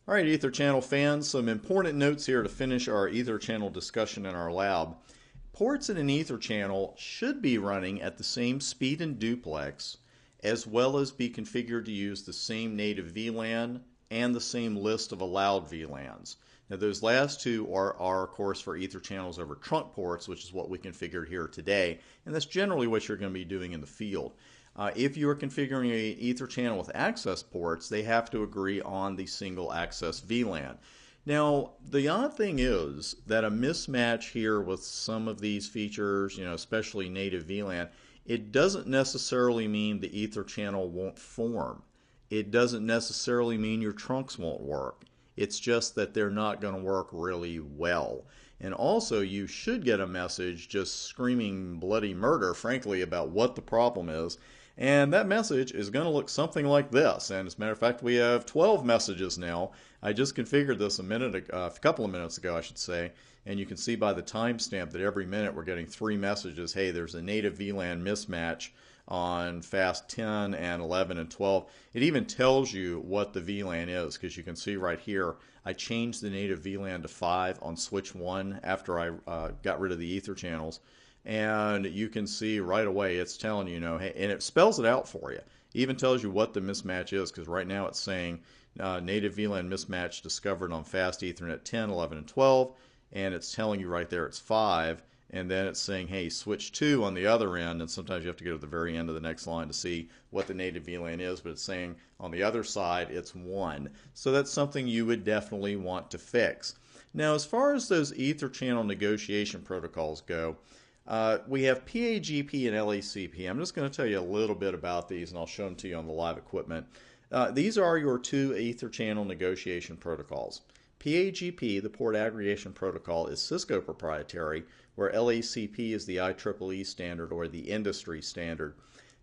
All right, Ether Channel fans, some important notes here to finish our Ether Channel discussion in our lab. Ports in an Ether channel should be running at the same speed and duplex, as well as be configured to use the same native VLAN and the same list of allowed VLANs. Now those last two are of course for Ether channels over trunk ports, which is what we configured here today, and that's generally what you're going to be doing in the field. If you are configuring an Ether channel with access ports, they have to agree on the single access VLAN. Now, the odd thing is that a mismatch here with some of these features, especially native VLAN, it doesn't necessarily mean the Ether channel won't form. It doesn't necessarily mean your trunks won't work. It's just that they're not going to work really well. And also, you should get a message just screaming bloody murder, frankly, about what the problem is. And that message is going to look something like this. And as a matter of fact, we have 12 messages now. I just configured this a couple of minutes ago, I should say. And you can see by the timestamp that every minute we're getting 3 messages. Hey, there's a native VLAN mismatch on fast 10 and 11 and 12. It even tells you what the VLAN is, because you can see right here, I changed the native VLAN to 5 on switch 1 after I got rid of the Ether channels. And you can see right away it's telling you, hey, and it spells it out for you. It even tells you what the mismatch is, because right now it's saying native VLAN mismatch discovered on fast Ethernet 10, 11, and 12, and it's telling you right there it's 5, and then it's saying, hey, switch 2 on the other end, and sometimes you have to go to the very end of the next line to see what the native VLAN is, but it's saying on the other side it's 1. So that's something you would definitely want to fix. Now, as far as those Ether channel negotiation protocols go, we have PAGP and LACP. I'm just going to tell you a little bit about these, and I'll show them to you on the live equipment. These are your 2 Ether channel negotiation protocols. PAGP, the Port Aggregation Protocol, is Cisco proprietary, where LACP is the IEEE standard or the industry standard.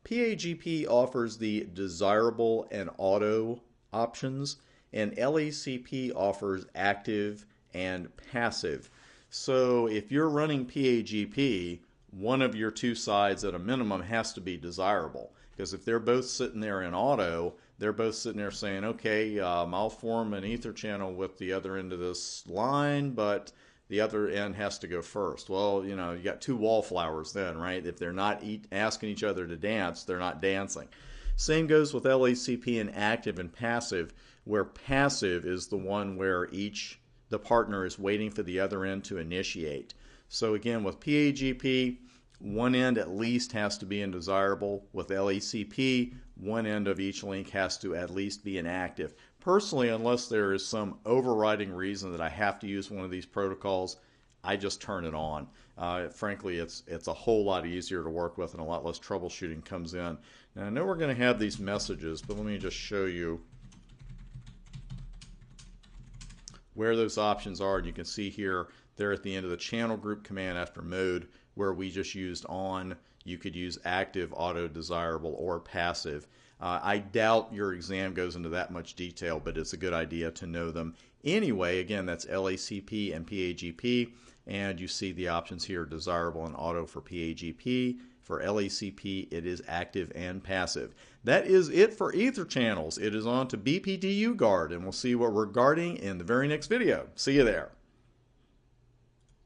PAGP offers the desirable and auto options, and LACP offers active and passive. So if you're running PAGP, one of your 2 sides at a minimum has to be desirable. Because if they're both sitting there in auto, they're both sitting there saying, okay, I'll form an Ether channel with the other end of this line, but the other end has to go first. Well, you got 2 wallflowers then, right? If they're not asking each other to dance, they're not dancing. Same goes with LACP and active and passive, where passive is the one where the partner is waiting for the other end to initiate. So again, with PAGP, one end at least has to be in desirable. With LACP, one end of each link has to at least be inactive. Personally, unless there is some overriding reason that I have to use one of these protocols, I just turn it on. Frankly, it's a whole lot easier to work with and a lot less troubleshooting comes in. Now, I know we're going to have these messages, but let me just show you where those options are. And you can see here, they're at the end of the channel group command after mode, where we just used on. You could use active, auto, desirable, or passive. I doubt your exam goes into that much detail, but it's a good idea to know them. Anyway, again, that's LACP and PAGP, and you see the options here, desirable and auto for PAGP. For LACP, it is active and passive. That is it for Ether channels. It is on to BPDU guard, and we'll see what we're guarding in the very next video. See you there.